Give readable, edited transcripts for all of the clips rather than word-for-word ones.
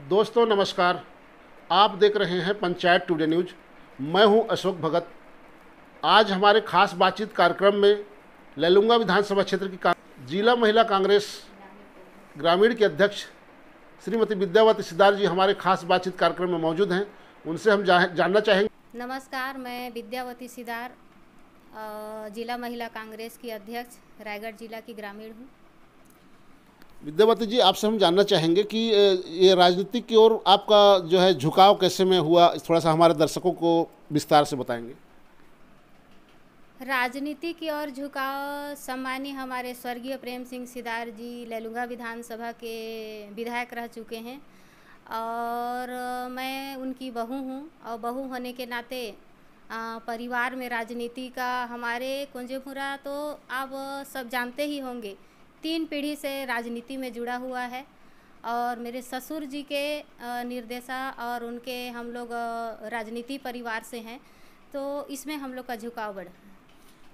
दोस्तों नमस्कार। आप देख रहे हैं पंचायत टुडे न्यूज। मैं हूं अशोक भगत। आज हमारे खास बातचीत कार्यक्रम में लैलूंगा विधानसभा क्षेत्र की जिला महिला कांग्रेस ग्रामीण की अध्यक्ष श्रीमती विद्यावती सिदार जी हमारे खास बातचीत कार्यक्रम में मौजूद हैं। उनसे हम जानना चाहेंगे। नमस्कार, मैं विद्यावती सिदार जिला महिला कांग्रेस की अध्यक्ष रायगढ़ जिला की ग्रामीण हूँ। विद्यावती जी, आपसे हम जानना चाहेंगे कि ये राजनीति की ओर आपका जो है झुकाव कैसे में हुआ, थोड़ा सा हमारे दर्शकों को विस्तार से बताएंगे। राजनीति की ओर झुकाव सम्मानीय हमारे स्वर्गीय प्रेम सिंह सिदार जी लैलूंगा विधानसभा के विधायक रह चुके हैं और मैं उनकी बहू हूँ और बहू होने के नाते परिवार में राजनीति का हमारे कुंजेपुरा तो आप सब जानते ही होंगे 3 पीढ़ी से राजनीति में जुड़ा हुआ है और मेरे ससुर जी के निर्देशा और उनके हम लोग राजनीति परिवार से हैं, तो इसमें हम लोग का झुकाव बढ़ा।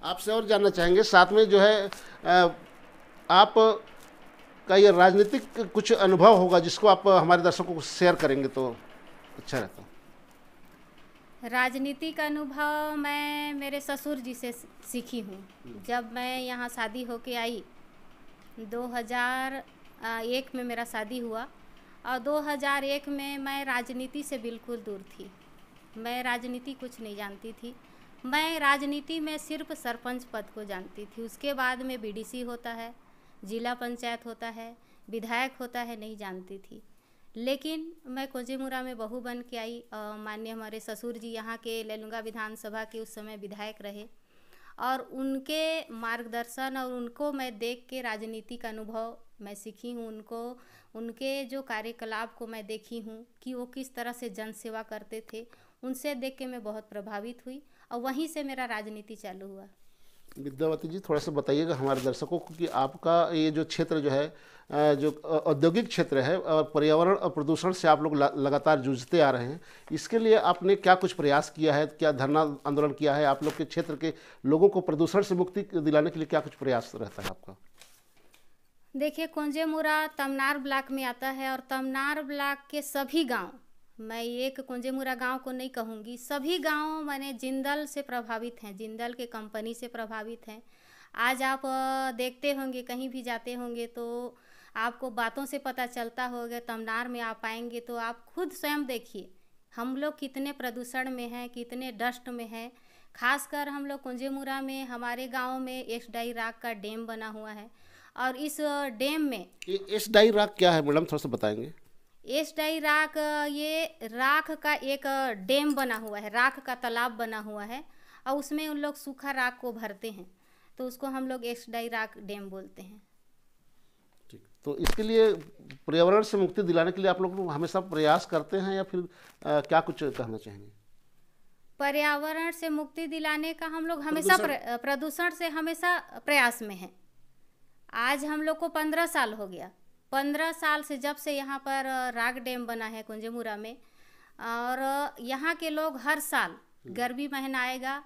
आपसे और जानना चाहेंगे साथ में जो है आप का ये राजनीतिक कुछ अनुभव होगा जिसको आप हमारे दर्शकों को शेयर करेंगे तो अच्छा रहता। राजनीतिक अनुभव मैं मेरे ससुर जी से सीखी हूँ। जब मैं यहाँ शादी होके आई 2001 में मेरा शादी हुआ और 2001 में मैं राजनीति से बिल्कुल दूर थी। मैं राजनीति कुछ नहीं जानती थी। मैं राजनीति में सिर्फ सरपंच पद को जानती थी। उसके बाद में बीडीसी होता है, जिला पंचायत होता है, विधायक होता है, नहीं जानती थी। लेकिन मैं कुंजेमुरा में बहू बन के आई। माननीय हमारे ससुर जी यहाँ के लैलूंगा विधानसभा के उस समय विधायक रहे और उनके मार्गदर्शन और उनको मैं देख के राजनीतिक अनुभव मैं सीखी हूँ। उनके जो कार्यकलाप को मैं देखी हूँ कि वो किस तरह से जन सेवा करते थे, उनसे देख के मैं बहुत प्रभावित हुई और वहीं से मेरा राजनीति चालू हुआ। विद्यावती जी, थोड़ा सा बताइएगा हमारे दर्शकों को कि आपका ये जो क्षेत्र जो है जो औद्योगिक क्षेत्र है और पर्यावरण और प्रदूषण से आप लोग लगातार जूझते आ रहे हैं, इसके लिए आपने क्या कुछ प्रयास किया है? क्या धरना आंदोलन किया है? आप लोग के क्षेत्र के लोगों को प्रदूषण से मुक्ति दिलाने के लिए क्या कुछ प्रयास रहता है आपका? देखिए, कुंजेमुरा तमनार ब्लॉक में आता है और तमनार ब्लॉक के सभी गांव, मैं एक कुंजेमुरा गांव को नहीं कहूँगी, सभी गांव माने जिंदल से प्रभावित हैं, जिंदल के कंपनी से प्रभावित हैं। आज आप देखते होंगे, कहीं भी जाते होंगे तो आपको बातों से पता चलता होगा। तमनार में आप आएंगे तो आप खुद स्वयं देखिए हम लोग कितने प्रदूषण में हैं, कितने डस्ट में हैं। खासकर हम लोग कुंजेमुरा में हमारे गाँव में एस डाई राख का डैम बना हुआ है और इस डैम में एस डाई राख क्या है मैडम, थोड़ा सा बताएंगे। एस डाई राख ये राख का एक डैम बना हुआ है, राख का तालाब बना हुआ है और उसमें उन लोग सूखा राख को भरते हैं, तो उसको हम लोग एस डाई राख डैम बोलते हैं। ठीक, तो इसके लिए पर्यावरण से मुक्ति दिलाने के लिए आप लोग हमेशा प्रयास करते हैं या फिर क्या कुछ कहना चाहेंगे? पर्यावरण से मुक्ति दिलाने का हम लोग हमेशा प्रदूषण से हमेशा प्रयास में हैं। आज हम लोग को 15 साल हो गया। 15 साल से जब से यहाँ पर राग डैम बना है कुंजेमुरा में, और यहाँ के लोग हर साल गर्मी महीना आएगा,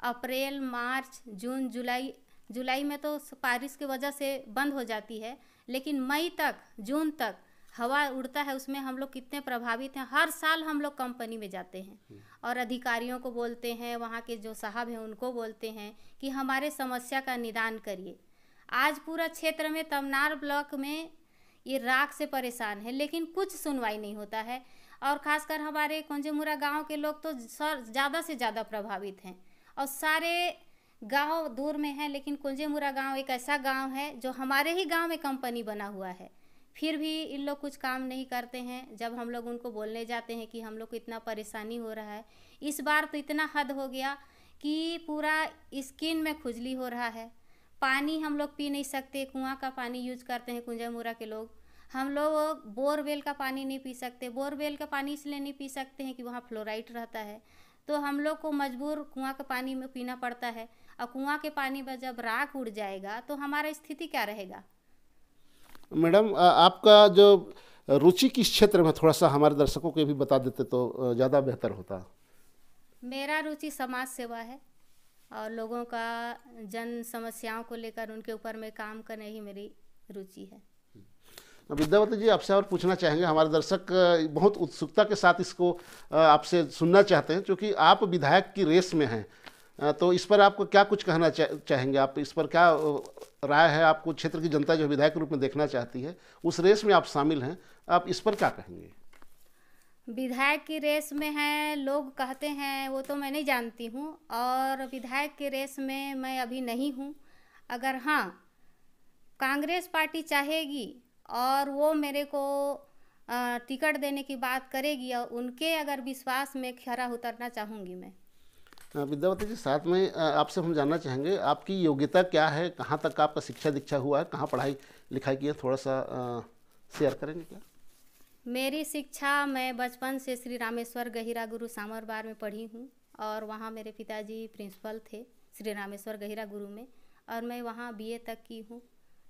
अप्रैल, मार्च, जून, जुलाई में तो बारिश की वजह से बंद हो जाती है, लेकिन मई तक, जून तक हवा उड़ता है, उसमें हम लोग कितने प्रभावित हैं। हर साल हम लोग कंपनी में जाते हैं और अधिकारियों को बोलते हैं, वहाँ के जो साहब हैं उनको बोलते हैं कि हमारे समस्या का निदान करिए। आज पूरा क्षेत्र में तमनार ब्लॉक में ये राख से परेशान है, लेकिन कुछ सुनवाई नहीं होता है और ख़ासकर हमारे कुंजेमुरा गांव के लोग तो ज़्यादा से ज़्यादा प्रभावित हैं और सारे गांव दूर में हैं, लेकिन कुंजेमुरा गांव एक ऐसा गांव है जो हमारे ही गांव में कंपनी बना हुआ है, फिर भी इन लोग कुछ काम नहीं करते हैं। जब हम लोग उनको बोलने जाते हैं कि हम लोग को इतना परेशानी हो रहा है, इस बार तो इतना हद हो गया कि पूरा स्किन में खुजली हो रहा है। पानी हम लोग पी नहीं सकते, कुआं का पानी यूज करते हैं कुंजेमुरा के लोग। हम लोग बोरवेल का पानी नहीं पी सकते। बोरवेल का पानी इसलिए नहीं पी सकते हैं कि वहाँ फ्लोराइड रहता है, तो हम लोग को मजबूर कुआं का पानी में पीना पड़ता है और कुआं के पानी में जब राख उड़ जाएगा तो हमारा स्थिति क्या रहेगा? मैडम, आपका जो रुचि किस क्षेत्र में, थोड़ा सा हमारे दर्शकों को भी बता देते तो ज़्यादा बेहतर होता। मेरा रुचि समाज सेवा है और लोगों का जन समस्याओं को लेकर उनके ऊपर में काम करने ही मेरी रुचि है। विद्यावती जी, आपसे और पूछना चाहेंगे, हमारे दर्शक बहुत उत्सुकता के साथ इसको आपसे सुनना चाहते हैं, क्योंकि आप विधायक की रेस में हैं। तो इस पर आपको क्या कुछ कहना चाहेंगे? आप इस पर क्या राय है? आपको क्षेत्र की जनता जो विधायक के रूप में देखना चाहती है, उस रेस में आप शामिल हैं, आप इस पर क्या कहेंगे? विधायक की रेस में है, लोग कहते हैं, वो तो मैं नहीं जानती हूँ, और विधायक की रेस में मैं अभी नहीं हूँ। अगर हाँ, कांग्रेस पार्टी चाहेगी और वो मेरे को टिकट देने की बात करेगी, और उनके अगर विश्वास में खरा उतरना चाहूँगी मैं। विद्यावती जी, साथ में आपसे हम जानना चाहेंगे, आपकी योग्यता क्या है? कहाँ तक आपका शिक्षा दीक्षा हुआ है? कहाँ पढ़ाई लिखाई की है? थोड़ा सा शेयर करेंगे क्या? मेरी शिक्षा, मैं बचपन से श्री रामेश्वर गहिरा गुरु सामरबार में पढ़ी हूँ, और वहाँ मेरे पिताजी प्रिंसिपल थे श्री रामेश्वर गहिरा गुरु में, और मैं वहाँ BA तक की हूँ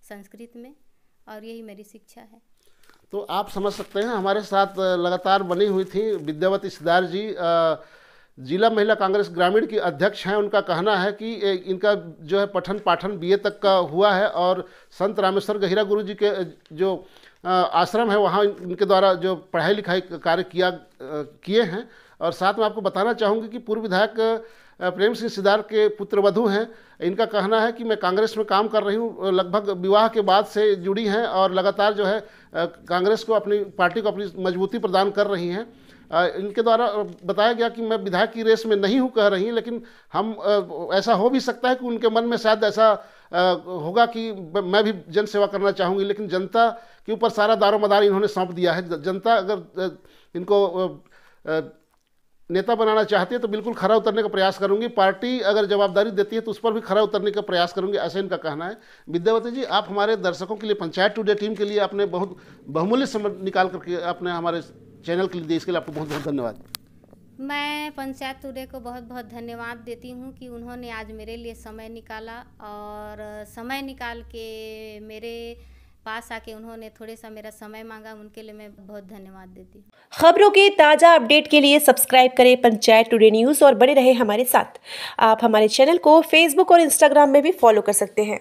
संस्कृत में, और यही मेरी शिक्षा है। तो आप समझ सकते हैं, हमारे साथ लगातार बनी हुई थी विद्यावती सिद्धार्थ जी, जिला महिला कांग्रेस ग्रामीण की अध्यक्ष हैं। उनका कहना है कि इनका जो है पठन पाठन BA तक का हुआ है, और संत रामेश्वर गहिरा गुरु जी के जो आश्रम है वहाँ इनके द्वारा जो पढ़ाई लिखाई कार्य किए हैं। और साथ में आपको बताना चाहूँगी कि पूर्व विधायक प्रेम सिंह सिद्धार्थ के पुत्रवधू हैं। इनका कहना है कि मैं कांग्रेस में काम कर रही हूँ, लगभग विवाह के बाद से जुड़ी हैं, और लगातार जो है कांग्रेस को, अपनी पार्टी को अपनी मजबूती प्रदान कर रही हैं। इनके द्वारा बताया गया कि मैं विधायक की रेस में नहीं हूँ कह रही हैं, लेकिन हम ऐसा हो भी सकता है कि उनके मन में शायद ऐसा होगा कि मैं भी जन सेवा करना चाहूँगी, लेकिन जनता के ऊपर सारा दारोमदार इन्होंने सौंप दिया है। जनता अगर इनको नेता बनाना चाहती है तो बिल्कुल खरा उतरने का प्रयास करूंगी, पार्टी अगर जवाबदारी देती है तो उस पर भी खरा उतरने का प्रयास करूंगी, ऐसा इनका कहना है। विद्यावती जी, आप हमारे दर्शकों के लिए, पंचायत टुडे टीम के लिए आपने बहुत बहुमूल्य समय निकाल करके आपने हमारे चैनल के लिए दिया, इसके लिए आपको बहुत बहुत धन्यवाद। मैं पंचायत टुडे को बहुत बहुत धन्यवाद देती हूँ कि उन्होंने आज मेरे लिए समय निकाला, और समय निकाल के मेरे पास आके उन्होंने थोड़ा सा मेरा समय मांगा, उनके लिए मैं बहुत धन्यवाद देती हूँ। खबरों के ताज़ा अपडेट के लिए सब्सक्राइब करें पंचायत टुडे न्यूज़ और बने रहें हमारे साथ। आप हमारे चैनल को फेसबुक और इंस्टाग्राम में भी फॉलो कर सकते हैं।